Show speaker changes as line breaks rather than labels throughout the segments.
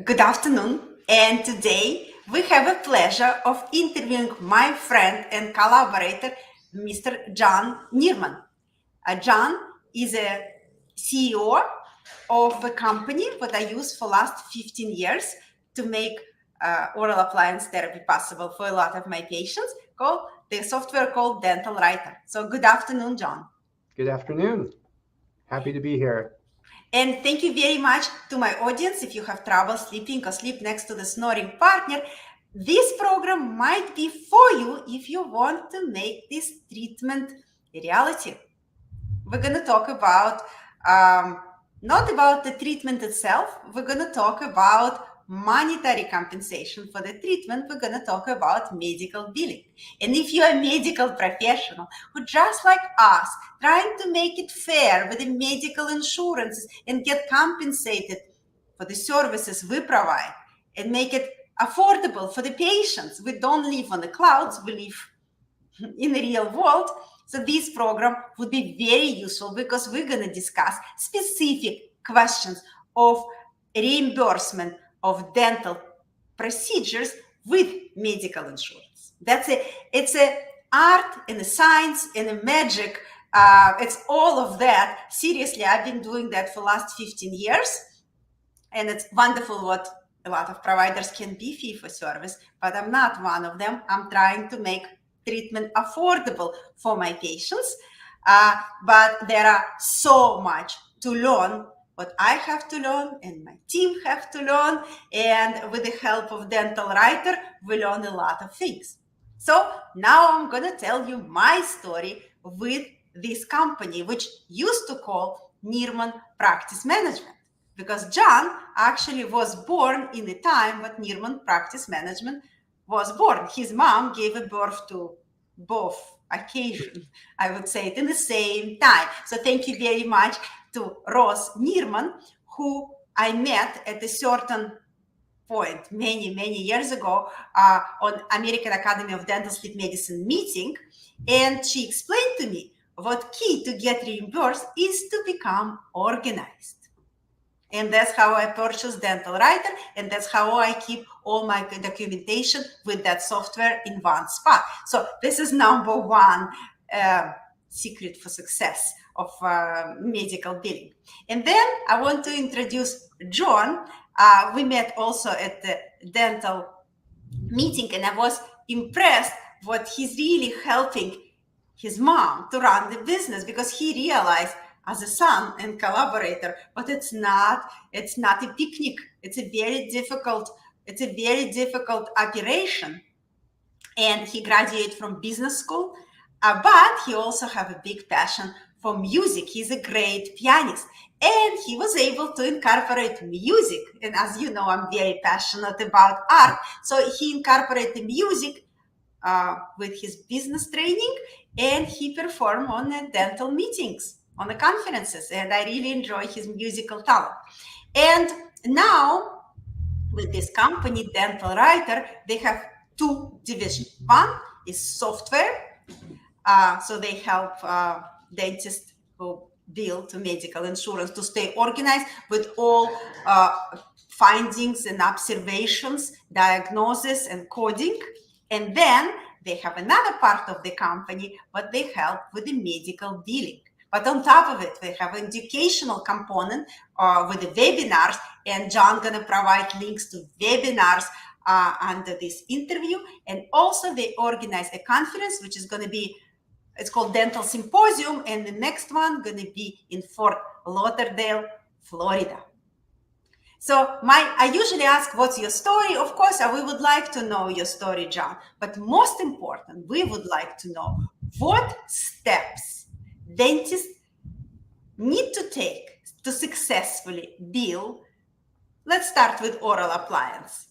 Good afternoon, and today we have a pleasure of interviewing my friend and collaborator, Mr. John Nierman. John is a CEO of a company that I use for last 15 years to make oral appliance therapy possible for a lot of my patients, called the software called Dental Writer. So good afternoon, John.
Good afternoon. Happy to be here.
And thank you very much to my audience. If you have trouble sleeping or sleep next to the snoring partner, this program might be for you if you want to make this treatment a reality. We're going to talk about not about the treatment itself. We're going to talk about monetary compensation for the treatment. We're going to talk about medical billing. And if you're a medical professional who, just like us, trying to make it fair with the medical insurances and get compensated for the services we provide and make it affordable for the patients, we don't live on the clouds, we live in the real world. So this program would be very useful because we're going to discuss specific questions of reimbursement of dental procedures with medical insurance. It's a art and a science and a magic. It's all of that. Seriously, I've been doing that for the last 15 years. And it's wonderful what a lot of providers can be fee for service, but I'm not one of them. I'm trying to make treatment affordable for my patients. But there are so much to learn, what I have to learn and my team have to learn. And with the help of Dental Writer, we learn a lot of things. So now I'm going to tell you my story with this company, which used to call Nierman Practice Management. Because John actually was born in the time that Nierman Practice Management was born. His mom gave a birth to both occasions, I would say it, in the same time. So thank you very much to Ross Nierman, who I met at a certain point many years ago on American Academy of Dental Sleep Medicine meeting. And she explained to me what key to get reimbursed is to become organized. And that's how I purchased Dental Writer, and that's how I keep all my documentation with that software in one spot. So this is number one secret for success of medical billing. And then I want to introduce John. We met also at the dental meeting, and I was impressed what he's really helping his mom to run the business, because he realized as a son and collaborator, but it's not a picnic. It's a very difficult operation. And he graduated from business school, but he also have a big passion for music. He's a great pianist, and he was able to incorporate music. And as you know, I'm very passionate about art. So he incorporated music with his business training, and he performed on the dental meetings, on the conferences, and I really enjoy his musical talent. And now, with this company, Dental Writer, they have two divisions. One is software, so they help dentists who bill to medical insurance to stay organized with all findings and observations, diagnosis, and coding. And then they have another part of the company, but they help with the medical billing. But on top of it, they have an educational component with the webinars, and John gonna provide links to webinars under this interview. And also they organize a conference, which is gonna be, it's called Dental Symposium, and the next one gonna be in Fort Lauderdale, Florida. So I usually ask, what's your story? Of course, we would like to know your story, John. But most important, we would like to know what steps dentists need to take to successfully bill. Let's start with oral appliance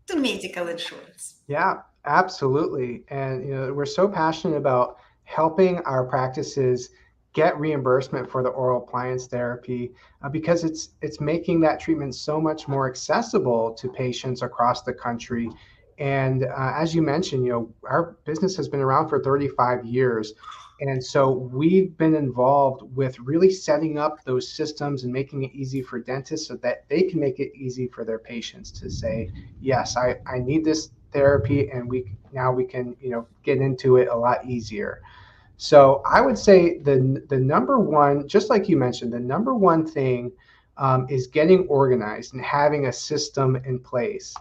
to medical insurance.
Yeah, absolutely. And we're so passionate about helping our practices get reimbursement for the oral appliance therapy because it's making that treatment so much more accessible to patients across the country. And as you mentioned, our business has been around for 35 years. And so we've been involved with really setting up those systems and making it easy for dentists so that they can make it easy for their patients to say, yes, I need this therapy, and we can, get into it a lot easier. So I would say the number one, just like you mentioned, the number one thing is getting organized and having a system in place.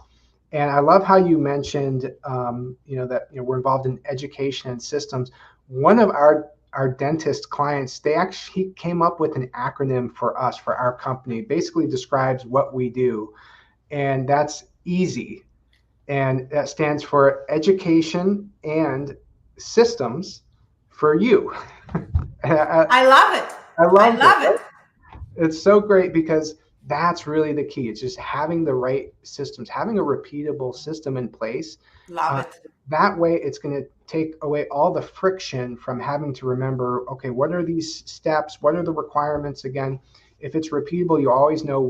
And I love how you mentioned, that we're involved in education and systems. One of our dentist clients, they actually came up with an acronym for us, for our company, basically describes what we do, and that's EASY, and that stands for Education and Systems for You. I,
I love it.
I
I
love it.
love it.
It's so great because that's really the key. It's just having the right systems, having a repeatable system in place.
Love
Uh,
it.
that way, it's going to take away all the friction from having to remember, okay, what are these steps? What are the requirements again? If it's repeatable, you always know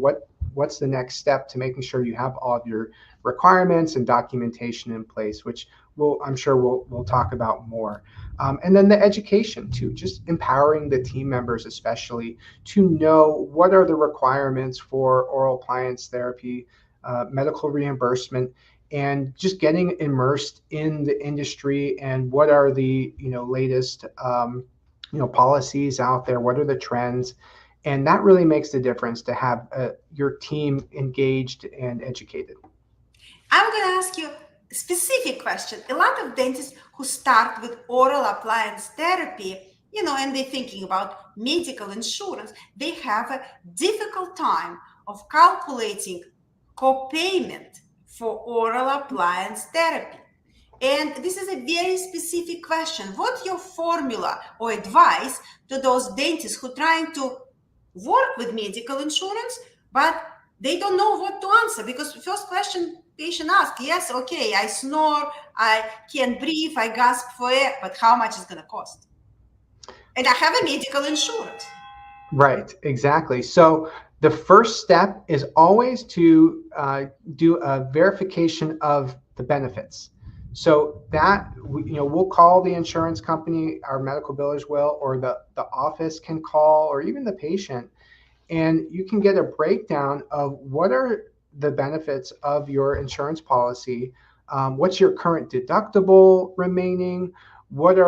what's the next step to making sure you have all of your requirements and documentation in place, which I'm sure we'll talk about more. And then the education too, just empowering the team members, especially to know what are the requirements for oral appliance therapy, medical reimbursement, and just getting immersed in the industry and what are the latest policies out there, what are the trends, and that really makes the difference to have your team engaged and educated.
I'm going to ask you a specific question. A lot of dentists who start with oral appliance therapy, and they're thinking about medical insurance, they have a difficult time of calculating co-payment for oral appliance therapy. And this is a very specific question. What's your formula or advice to those dentists who are trying to work with medical insurance, but they don't know what to answer? Because the first question patient asks, yes, okay, I snore, I can't breathe, I gasp for air, but how much is going to cost? And I have a medical insurance.
Right, exactly. So the first step is always to do a verification of the benefits. So that we'll call the insurance company, our medical billers will, or the office can call, or even the patient, and you can get a breakdown of what are the benefits of your insurance policy. What's your current deductible remaining? What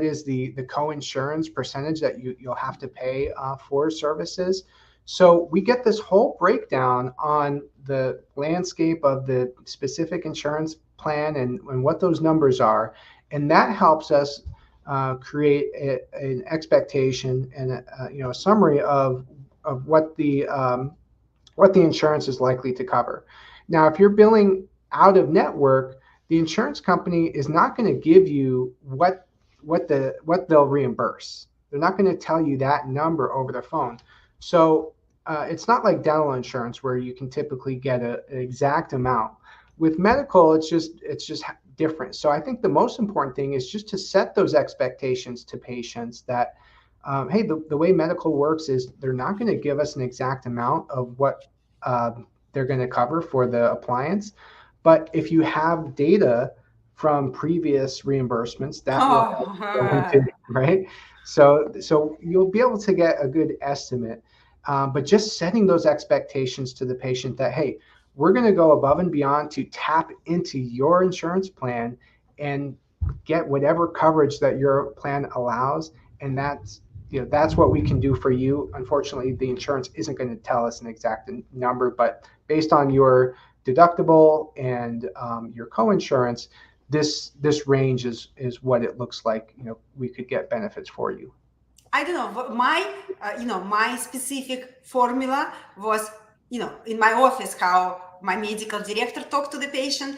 is the co-insurance percentage that you'll have to pay for services? So we get this whole breakdown on the landscape of the specific insurance plan and what those numbers are, and that helps us create an expectation and a summary of what the insurance is likely to cover. Now, if you're billing out of network, the insurance company is not going to give you what they'll reimburse. They're not going to tell you that number over the phone. So it's not like dental insurance where you can typically get an exact amount. With medical, it's just different. So I think the most important thing is just to set those expectations to patients that hey, the way medical works is they're not going to give us an exact amount of what they're going to cover for the appliance. But if you have data from previous reimbursements, that will help go into, right? So you'll be able to get a good estimate. But just setting those expectations to the patient that, hey, we're going to go above and beyond to tap into your insurance plan and get whatever coverage that your plan allows. And that's what we can do for you. Unfortunately, the insurance isn't going to tell us an exact number, but based on your deductible and your co-insurance, this range is what it looks like. We could get benefits for you.
I don't know. My specific formula was, in my office, how my medical director talked to the patient.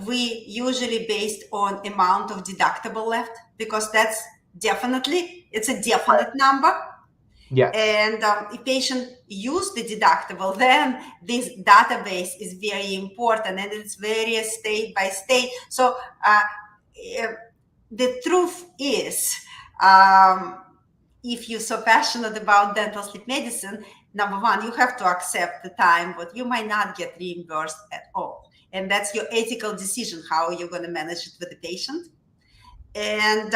We usually based on amount of deductible left, because it's a definite number.
Yes.
And if patient use the deductible, then this database is very important, and it's various state by state. So the truth is, if you're so passionate about dental sleep medicine, number one, you have to accept the time, but you might not get reimbursed at all. And that's your ethical decision, how you're going to manage it with the patient. And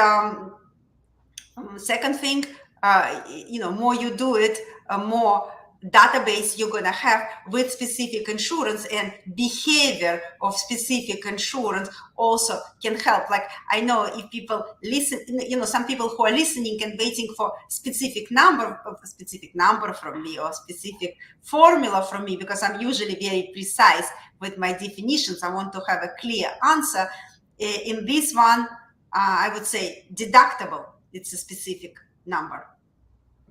Second thing, more you do it, more database you're gonna have with specific insurance, and behavior of specific insurance also can help. Like, I know if people listen, some people who are listening and waiting for specific number from me, or specific formula from me, because I'm usually very precise with my definitions. I want to have a clear answer. In this one, I would say deductible. It's a specific number.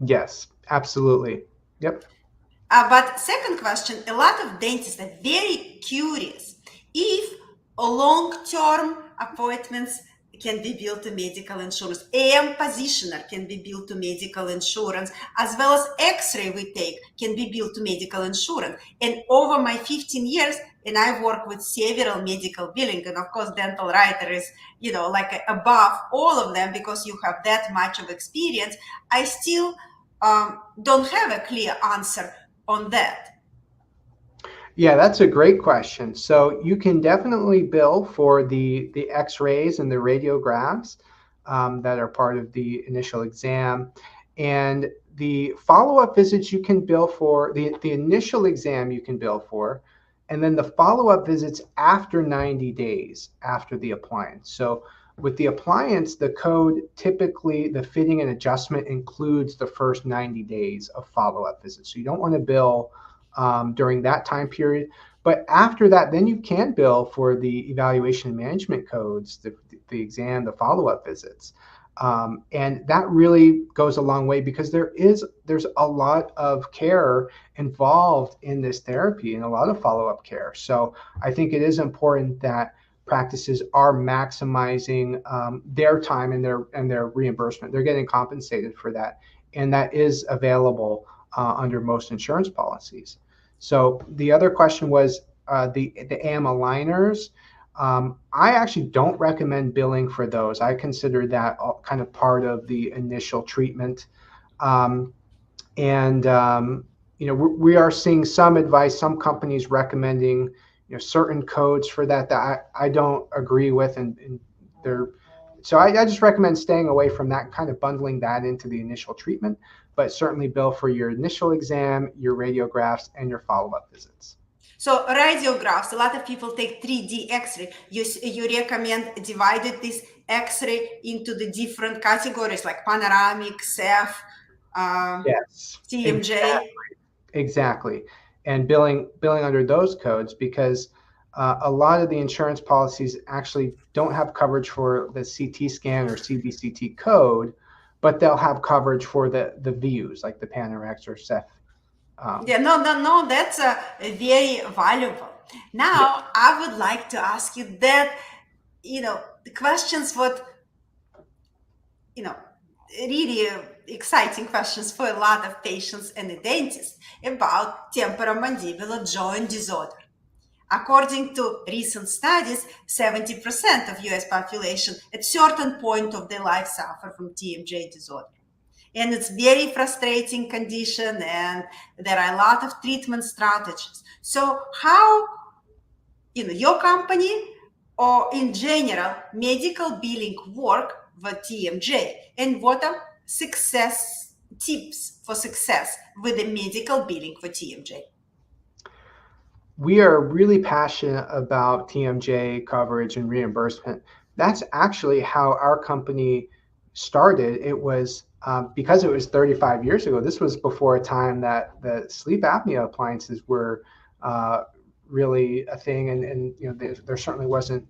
Yes, absolutely. Yep.
But second question, a lot of dentists are very curious if long-term appointments can be billed to medical insurance. AM positioner can be billed to medical insurance, as well as X-ray we take can be billed to medical insurance. And over my 15 years, and I work with several medical billing, and of course, dental writer is, like above all of them, because you have that much of experience. I still don't have a clear answer on that.
Yeah, that's a great question. So you can definitely bill for the X-rays and the radiographs that are part of the initial exam, and the follow-up visits you can bill for. The initial exam you can bill for, and then the follow-up visits after 90 days after the appliance. So with the appliance, the code typically, the fitting and adjustment includes the first 90 days of follow-up visits. So you don't want to bill during that time period. But after that, then you can bill for the evaluation and management codes, the exam, the follow-up visits. And that really goes a long way, because there's a lot of care involved in this therapy and a lot of follow-up care. So I think it is important that practices are maximizing their time and their reimbursement. They're getting compensated for that, and that is available under most insurance policies. So the other question was the AM aligners. I actually don't recommend billing for those. I consider that kind of part of the initial treatment. We are seeing some advice, some companies recommending certain codes for that I don't agree with, and they're so I just recommend staying away from that, kind of bundling that into the initial treatment, but certainly bill for your initial exam, your radiographs, and your follow-up visits.
So radiographs, a lot of people take 3D X-ray. You recommend divided this X-ray into the different categories, like panoramic, Ceph,
Yes,
TMJ.
exactly. And billing under those codes, because a lot of the insurance policies actually don't have coverage for the CT scan or CBCT code, but they'll have coverage for the views, like the Panorex or Ceph.
Yeah, no, that's very valuable. Now, I would like to ask you that, the questions what, really exciting questions for a lot of patients and the dentist about temporomandibular joint disorder. According to recent studies, 70% of US population at certain point of their life suffer from TMJ disorder. And it's very frustrating condition, and there are a lot of treatment strategies. So how, your company or in general medical billing work with TMJ, and what are success tips for success with the medical billing for TMJ?
We are really passionate about TMJ coverage and reimbursement. That's actually how our company started. It was because it was 35 years ago. This was before a time that the sleep apnea appliances were really a thing, and there certainly wasn't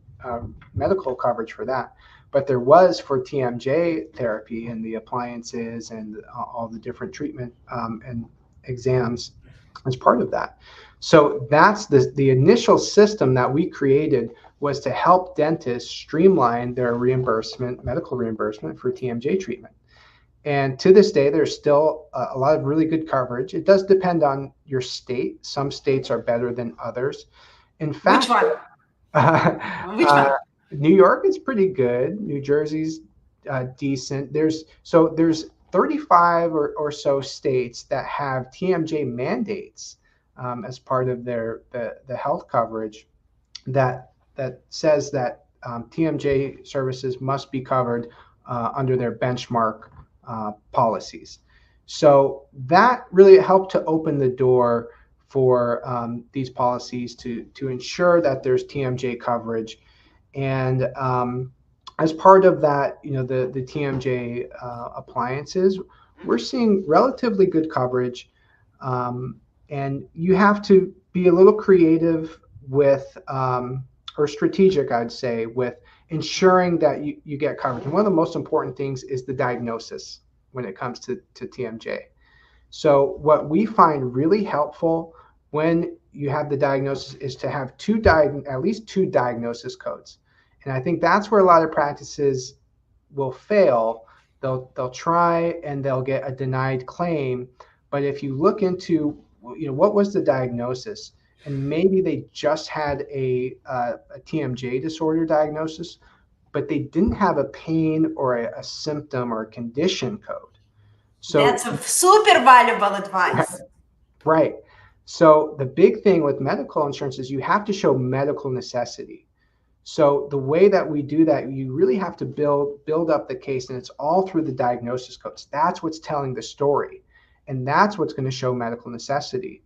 medical coverage for that, but there was for TMJ therapy and the appliances and all the different treatment and exams as part of that. So that's the initial system that we created, was to help dentists streamline their reimbursement, medical reimbursement for TMJ treatment. And to this day, there's still a lot of really good coverage. It does depend on your state. Some states are better than others. In fact,
Which one? Which one?
New York is pretty good. New Jersey's decent. There's 35 or so states that have TMJ mandates as part of the health coverage that says that TMJ services must be covered under their benchmark policies. So that really helped to open the door for these policies to ensure that there's TMJ coverage. And as part of that, the TMJ appliances, we're seeing relatively good coverage. And you have to be a little creative with, or strategic, I'd say, with ensuring that you get coverage. And one of the most important things is the diagnosis when it comes to TMJ. So what we find really helpful when you have the diagnosis is to have at least two diagnosis codes. And I think that's where a lot of practices will fail. They'll try and they'll get a denied claim, but if you look into what was the diagnosis, and maybe they just had a TMJ disorder diagnosis, but they didn't have a pain or a symptom or a condition code. So
That's a super valuable advice.
right. So the big thing with medical insurance is you have to show medical necessity. So the way that we do that, you really have to build up the case, and it's all through the diagnosis codes. That's what's telling the story, and that's what's going to show medical necessity.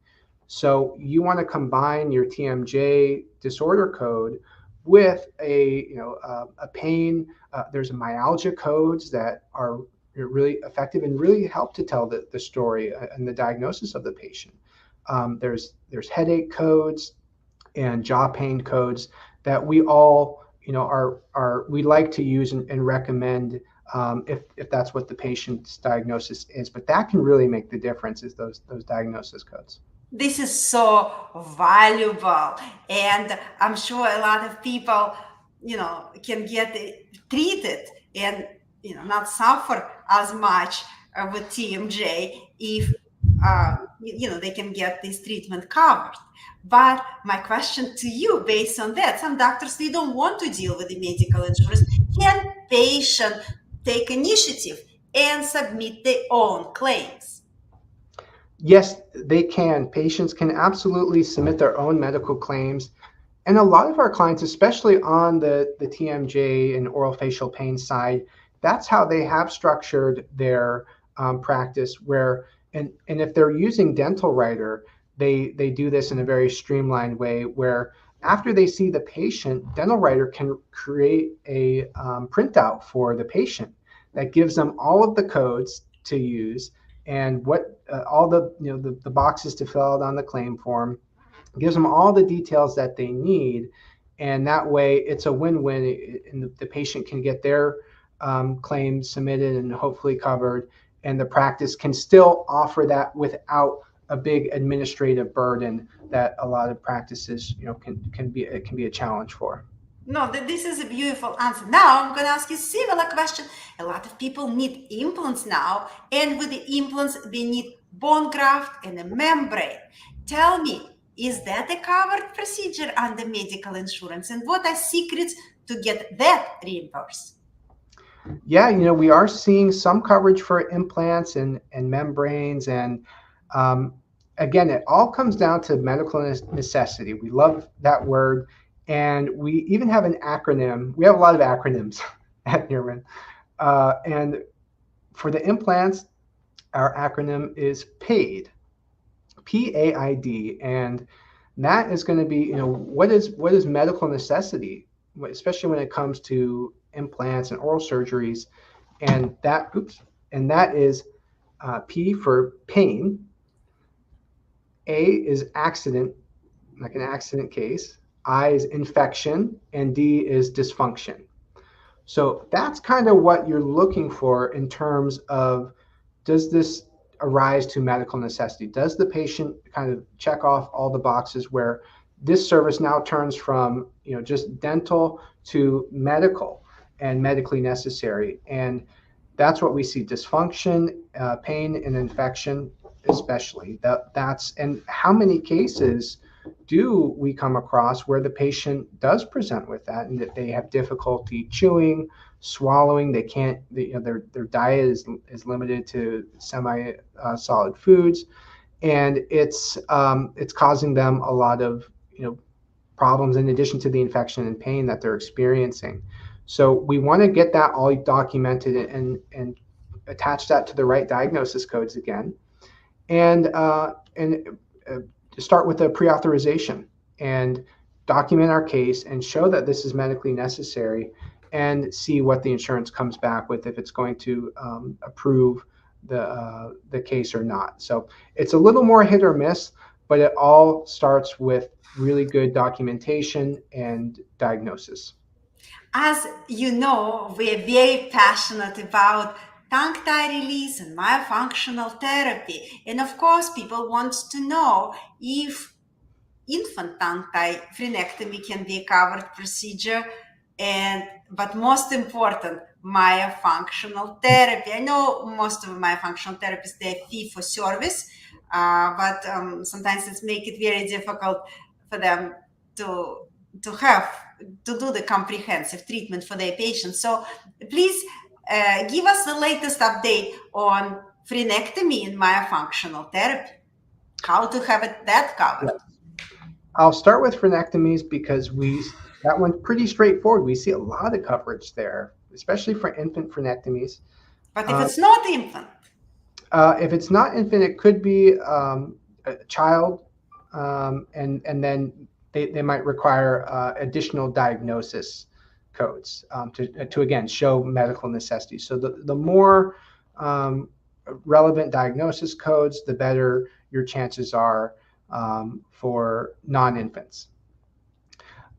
So you want to combine your TMJ disorder code with a pain. There's myalgia codes that are really effective and really help to tell the story and the diagnosis of the patient. There's headache codes and jaw pain codes that we all we like to use and recommend if that's what the patient's diagnosis is. But that can really make the difference, is those diagnosis codes.
This is so valuable, and I'm sure a lot of people, can get treated and not suffer as much with TMJ if they can get this treatment covered. But my question to you, based on that, some doctors, they don't want to deal with the medical insurance. Can patient take initiative and submit their own claims?
Yes, they can. Patients can absolutely submit their own medical claims. And a lot of our clients, especially on the TMJ and oral facial pain side, that's how they have structured their practice. And if they're using Dental Writer, they do this in a very streamlined way where after they see the patient, Dental Writer can create a printout for the patient that gives them all of the codes to use and what all the boxes to fill out on the claim form, gives them all the details that they need, and that way it's a win-win, and the patient can get their claim submitted and hopefully covered, and the practice can still offer that without a big administrative burden that a lot of practices can be a challenge for.
No, this is a beautiful answer. Now I'm going to ask you a similar question. A lot of people need implants now, and with the implants, they need bone graft and a membrane. Tell me, is that a covered procedure under medical insurance, and what are secrets to get that reimbursed?
Yeah, we are seeing some coverage for implants and membranes, and again, it all comes down to medical necessity. We love that word. And we even have an acronym. We have a lot of acronyms at Nierman. And for the implants, our acronym is PAID, PAID. And that is going to be, what is medical necessity, especially when it comes to implants and oral surgeries. And that is P for pain, A is accident, like an accident case, I is infection, and D is dysfunction. So that's kind of what you're looking for in terms of, does this arise to medical necessity? Does the patient kind of check off all the boxes where this service now turns from just dental to medical and medically necessary? And that's what we see: dysfunction, pain, and infection, especially. And how many cases do we come across where the patient does present with that, and that they have difficulty chewing, swallowing? They can't, their diet is limited to semi solid foods, and it's causing them a lot of problems in addition to the infection and pain that they're experiencing. So we want to get that all documented and attach that to the right diagnosis codes again, and start with a pre-authorization and document our case and show that this is medically necessary, and see what the insurance comes back with, if it's going to approve the case or not. So it's a little more hit or miss, but it all starts with really good documentation and diagnosis.
As you know, we're very passionate about tongue tie release and myofunctional therapy. And of course, people want to know if infant tongue tie frenectomy can be a covered procedure, but most important, myofunctional therapy. I know most of myofunctional therapists, they're fee for service, but sometimes it's make it very difficult for them to do the comprehensive treatment for their patients. So please give us the latest update on frenectomy and myofunctional therapy, how to have that covered.
Yes. I'll start with frenectomies because that one's pretty straightforward. We see a lot of coverage there, especially for infant frenectomies.
But if it's not infant?
If it's not infant, it could be a child, and then they might require additional diagnosis codes to again show medical necessity. So the more relevant diagnosis codes, the better your chances are for non-infants.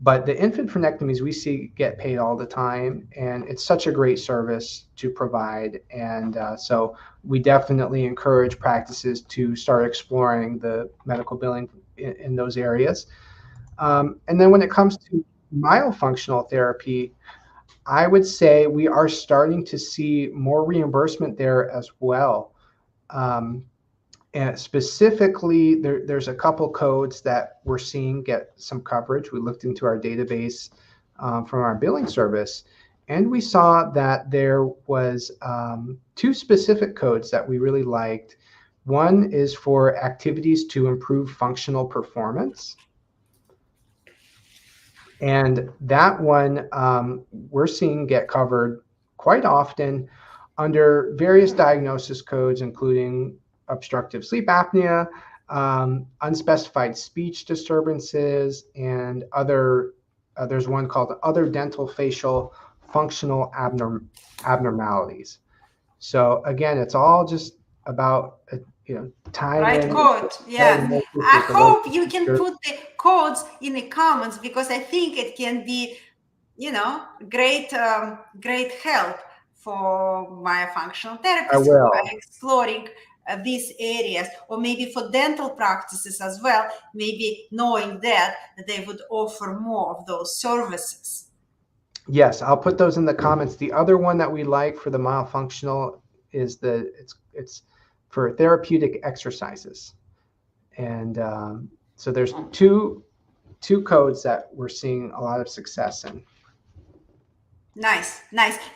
But the infant frenectomies we see get paid all the time, and it's such a great service to provide. And so we definitely encourage practices to start exploring the medical billing in those areas. And then when it comes to myofunctional therapy, I would say we are starting to see more reimbursement there as well. And specifically, there's a couple codes that we're seeing get some coverage. We looked into our database from our billing service, and we saw that there was 2 specific codes that we really liked. One is for activities to improve functional performance. And that one we're seeing get covered quite often under various diagnosis codes, including obstructive sleep apnea, unspecified speech disturbances, and other. There's one called other dental facial functional abnormalities. So again, it's all just about tying
Right
in
code, yeah. I
with the right
hope you can put the codes in the comments, because I think it can be, great help for myofunctional therapists who are exploring these areas, or maybe for dental practices as well, maybe knowing that they would offer more of those services.
Yes, I'll put those in the comments. The other one that we like for the myofunctional is it's for therapeutic exercises, and so there's two codes that we're seeing a lot of success in.
Nice.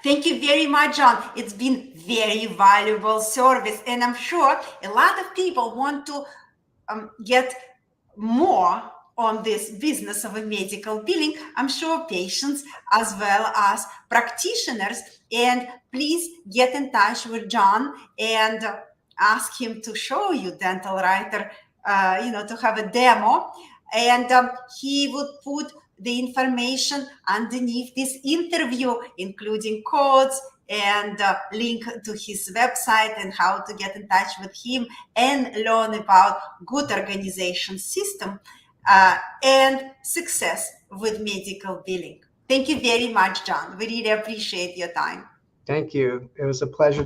Thank you very much, John. It's been very valuable service, and I'm sure a lot of people want to get more on this business of a medical billing. I'm sure patients as well as practitioners. And please get in touch with John and ask him to show you Dental Writer, to have a demo. And he would put the information underneath this interview, including codes and link to his website and how to get in touch with him and learn about good organization system and success with medical billing. Thank you very much, John. We really appreciate your time.
Thank you. It was a pleasure.